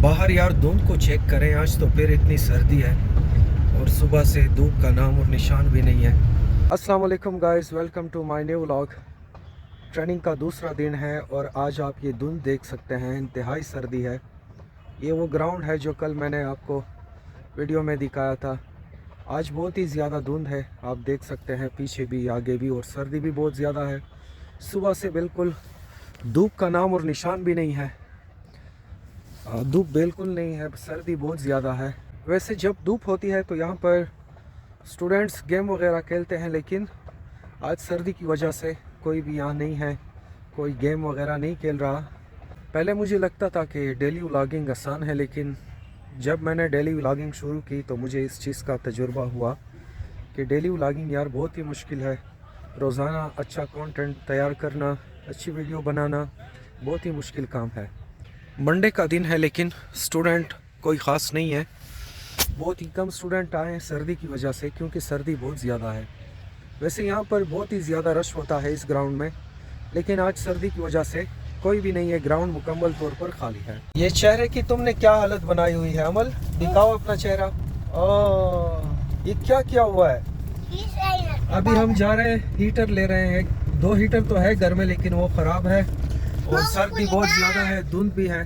बाहर यार धुंध को चेक करें, आज तो फिर इतनी सर्दी है और सुबह से धूप का नाम और निशान भी नहीं है। अस्सलाम वालेकुम guys, welcome to my new vlog. Training का दूसरा दिन है और आज आप ये धुंध देख सकते हैं, इंतहाई सर्दी है। ये वो ग्राउंड है जो कल मैंने आपको वीडियो में दिखाया था। आज बहुत ही ज़्यादा धुंध है, आप देख सकते हैं पीछे भी आगे भी, और सर्दी भी बहुत ज़्यादा है। सुबह से बिल्कुल धूप का नाम और निशान भी नहीं है। धूप बिल्कुल नहीं है, सर्दी बहुत ज़्यादा है। वैसे जब धूप होती है तो यहाँ पर स्टूडेंट्स गेम वगैरह खेलते हैं, लेकिन आज सर्दी की वजह से कोई भी यहाँ नहीं है, कोई गेम वगैरह नहीं खेल रहा। पहले मुझे लगता था कि डेली व्लॉगिंग आसान है, लेकिन जब मैंने डेली व्लॉगिंग शुरू की तो मुझे इस चीज़ का तजुर्बा हुआ कि डेली व्लॉगिंग यार बहुत ही मुश्किल है। रोज़ाना अच्छा कंटेंट तैयार करना, अच्छी वीडियो बनाना बहुत ही मुश्किल काम है। मंडे का दिन है लेकिन स्टूडेंट कोई ख़ास नहीं है। बहुत ही कम स्टूडेंट आए हैं सर्दी की वजह से, क्योंकि सर्दी बहुत ज़्यादा है। वैसे यहाँ पर बहुत ही ज़्यादा रश होता है इस ग्राउंड में, लेकिन आज सर्दी की वजह से कोई भी नहीं है, ग्राउंड मुकम्मल तौर पर खाली है। ये चेहरे की तुमने क्या हालत बनाई हुई है अमल, दिखाओ अपना चेहरा। ये क्या क्या हुआ है? अभी हम जा रहे हैं, हीटर ले रहे हैं। 2 हीटर तो है घर में, लेकिन वो ख़राब है और सर्दी बहुत ज़्यादा है, धुंध भी है,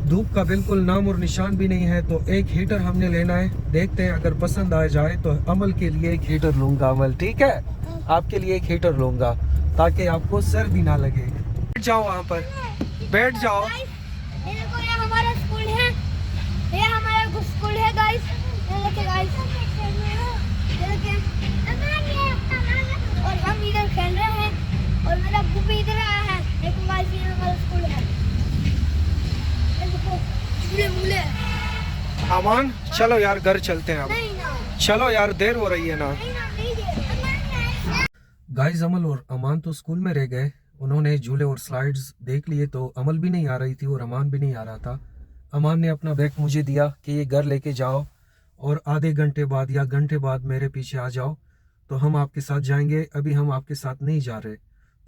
धूप का बिल्कुल नाम और निशान भी नहीं है। तो एक हीटर हमने लेना है, देखते हैं अगर पसंद आ जाए तो अमल के लिए एक हीटर लूंगा। अमल ठीक है, आपके लिए एक हीटर लूंगा ताकि आपको सर्दी ना लगे। बैठ जाओ वहाँ पर, बैठ जाओ। ये हमारा स्कूल है, ये हमारा स्कूल है गाइस। ये देखिए गाइस, ये देखिए, और हम इधर खेल रहे हैं और मेरा बुक भी इधर आया है। देखो गाइस, ये हमारा स्कूल है। देखो झूले मूले। अमान चलो यार घर चलते हैं अब। नहीं ना, चलो यार देर हो रही है ना। नहीं ना, नहीं दे। गाइस अमल और अमान तो स्कूल में रह गए, उन्होंने झूले और स्लाइड्स देख लिए, तो अमल भी नहीं आ रही थी और अमान भी नहीं आ रहा था। अमान ने अपना बैग मुझे दिया कि ये घर लेके जाओ और आधे घंटे बाद या घंटे बाद मेरे पीछे आ जाओ तो हम आपके साथ जाएंगे, अभी हम आपके साथ नहीं जा रहे।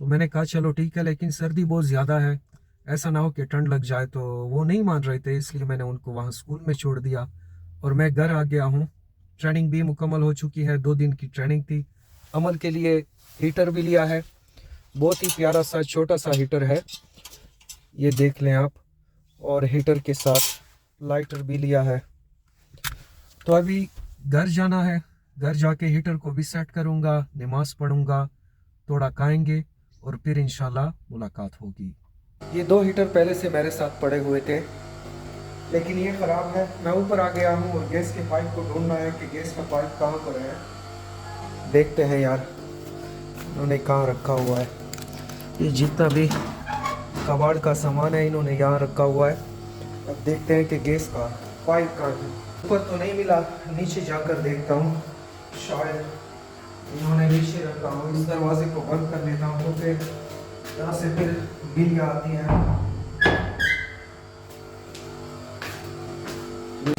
तो मैंने कहा चलो ठीक है, लेकिन सर्दी बहुत ज़्यादा है, ऐसा ना हो कि ठंड लग जाए। तो वो नहीं मान रहे थे, इसलिए मैंने उनको वहाँ स्कूल में छोड़ दिया और मैं घर आ गया हूँ। ट्रेनिंग भी मुकम्मल हो चुकी है, 2 दिन की ट्रेनिंग थी। अमल के लिए हीटर भी लिया है, बहुत ही प्यारा सा छोटा सा हीटर है, ये देख लें आप, और हीटर के साथ लाइटर भी लिया है। तो अभी घर जाना है, घर जाके हीटर को भी सेट करूँगा, नमाज पढ़ूँगा, थोड़ा खाएंगे और फिर इंशाल्लाह मुलाकात होगी। ये 2 हीटर पहले से मेरे साथ पड़े हुए थे, लेकिन ये ख़राब है। मैं ऊपर आ गया हूँ और गैस के पाइप को ढूंढना है कि गैस का पाइप कहाँ पर है। देखते हैं यार इन्होंने कहाँ रखा हुआ है। ये जितना भी कबाड़ का सामान है इन्होंने यहाँ रखा हुआ है। अब देखते हैं कि गैस का पाइप कहाँ है। ऊपर तो नहीं मिला, नीचे जाकर देखता हूँ, शायद इन्होंने नीचे रखा हो। इस दरवाजे को बंद कर लेता हूँ, तो फिर यहाँ से फिर बिल्लियाँ आती हैं।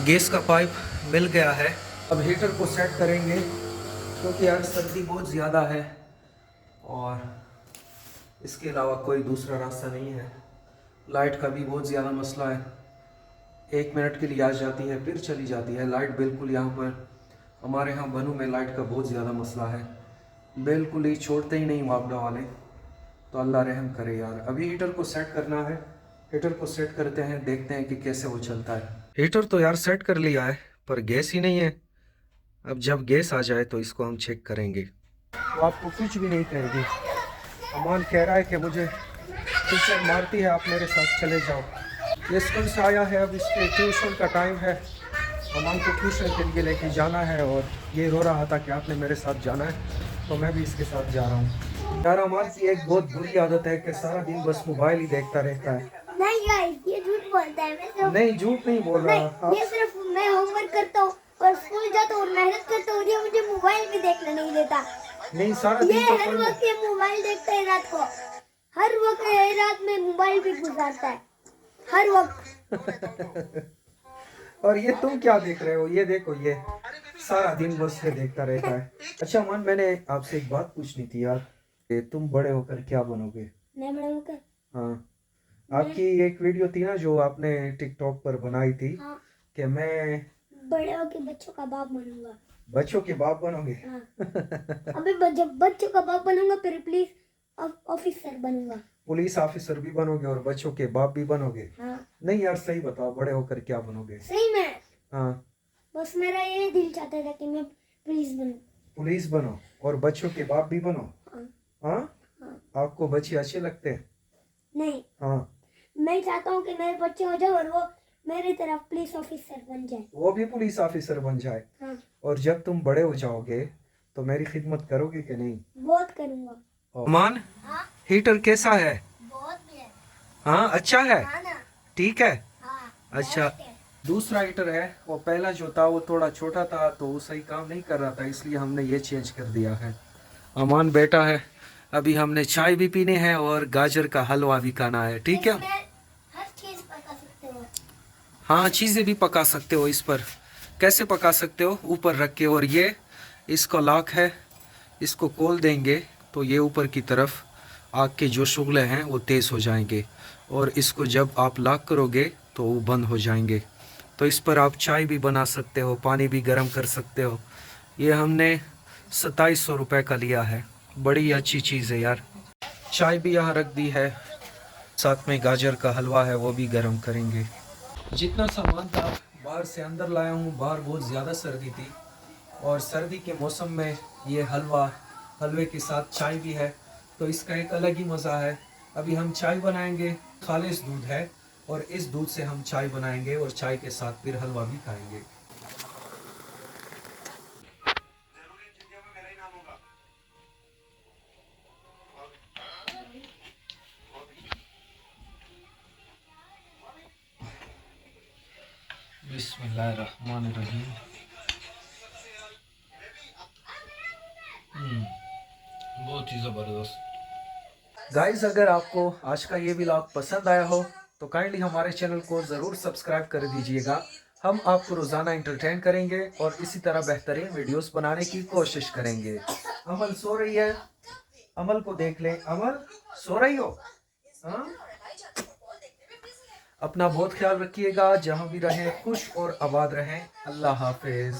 गैस का पाइप मिल गया है, अब हीटर को सेट करेंगे, क्योंकि आज सर्दी बहुत ज़्यादा है और इसके अलावा कोई दूसरा रास्ता नहीं है। लाइट का भी बहुत ज़्यादा मसला है, 1 मिनट के लिए आ जाती है फिर चली जाती है लाइट। बिल्कुल यहाँ पर हमारे यहाँ बनू में लाइट का बहुत ज़्यादा मसला है, बिल्कुल ही छोड़ते ही नहीं वापडा वाले। तो अल्लाह रहम करे यार। अभी हीटर को सेट करना है, हीटर को सेट करते हैं, देखते हैं कि कैसे वो चलता है। हीटर तो यार सेट कर लिया है, पर गैस ही नहीं है। अब जब गैस आ जाए तो इसको हम चेक करेंगे। तो आपको कुछ भी नहीं कहेगी। अमान कह रहा है कि मुझे टीचर मारती है, आप मेरे साथ चले जाओ। ये स्कूल से आया है, अब इसके ट्यूशन का टाइम है, अमान को ट्यूशन के लिए लेके जाना है, और ये रो रहा था कि आपने मेरे साथ जाना है, तो मैं भी इसके साथ जा रहा हूँ। यार अमान की एक बहुत बुरी आदत है कि सारा दिन बस मोबाइल ही देखता रहता है। नहीं गाइस, ये झूठ बोलता है। मैं सिर्फ नहीं झूठ नहीं बोल रहा नहीं, ये सिर्फ मैं होमवर्क करता हूँ और स्कूल जाता हूँ और मेहनत करता हूँ, ये मुझे मोबाइल भी देखने नहीं देता। नहीं सारा ये दिन तो हर वक्त ये मोबाइल देखता है रात को, हर वक्त ये रात में मोबाइल पे गुजारता है, हर वक्त। और ये तुम क्या देख रहे हो? ये देखो, ये सारा दिन बस ये देखता रहता है। अच्छा मान, मैंने आपसे एक बात पूछनी थी यार, कि तुम बड़े होकर क्या बनोगे? मैं बड़ा होकर हाँ, आपकी एक वीडियो थी ना जो आपने टिकटॉक पर बनाई थी हाँ, कि मैं बड़े होके बच्चों का बाप बनूंगा। बच्चों के बाप बनोगे। हाँ, अबे जब बच्चों का बाप बनूंगा फिर पुलिस ऑफिसर बनूंगा। पुलिस ऑफिसर भी बनोगे और बच्चों के बाप भी बनोगे। हाँ, नहीं यार सही बताओ, बड़े होकर क्या बनोगे? सही में हाँ, बस मेरा ये दिल चाहता था कि मैं पुलिस बनूं। पुलिस बनो और बच्चों के बाप भी बनो। हाँ, हाँ, हाँ, आपको बच्चे अच्छे लगते हैं? नहीं, हाँ, मैं चाहता हूँ कि मेरे बच्चे हो जाए और वो मेरी तरफ पुलिस ऑफिसर बन जाए। वो भी पुलिस ऑफिसर बन जाए। हाँ, और जब तुम बड़े हो जाओगे तो मेरी खिदमत करोगे कि नहीं? बहुत करूंगा। अमान, हाँ, हीटर कैसा है? बहुत भी है। हाँ अच्छा है, हाँ ना। ठीक है। हाँ, अच्छा, बेस्ट है। दूसरा हीटर है, वो पहला जो था वो थोड़ा छोटा था तो वो सही काम नहीं कर रहा था, इसलिए हमने ये चेंज कर दिया है। अमान बेटा है, अभी हमने चाय भी पीने हैं और गाजर का हलवा भी खाना है, ठीक है? इसमें हर चीज पका सकते हो। हाँ, चीज़ें भी पका सकते हो इस पर। कैसे पका सकते हो? ऊपर रख के, और ये इसका लॉक है, इसको खोल देंगे तो ये ऊपर की तरफ आग के जो शुगले हैं वो तेज़ हो जाएंगे, और इसको जब आप लॉक करोगे तो वो बंद हो जाएंगे। तो इस पर आप चाय भी बना सकते हो, पानी भी गर्म कर सकते हो। ये हमने 2700 रुपये का लिया है, बड़ी अच्छी चीज़ है यार। चाय भी यहाँ रख दी है, साथ में गाजर का हलवा है वो भी गर्म करेंगे। जितना सामान था बाहर से अंदर लाया हूँ, बाहर बहुत ज़्यादा सर्दी थी और सर्दी के मौसम में ये हलवे के साथ चाय भी है तो इसका एक अलग ही मज़ा है। अभी हम चाय बनाएंगे, खालिश दूध है और इस दूध से हम चाय बनाएंगे और चाय के साथ फिर हलवा भी खाएंगे। बिस्मिल्लाहिर्रहमानिर्रहीम। बहुत ही ज़बरदस्त। गाइस, अगर आपको आज का ये व्लॉग पसंद आया हो तो काइंडली हमारे चैनल को ज़रूर सब्सक्राइब कर दीजिएगा। हम आपको रोज़ाना एंटरटेन करेंगे और इसी तरह बेहतरीन वीडियोस बनाने की कोशिश करेंगे। अमल सो रही है, अमल को देख लें। अमल, सो रही हो? हाँ? अपना बहुत ख्याल रखिएगा, जहाँ भी रहें खुश और आबाद रहें। अल्लाह हाफिज़।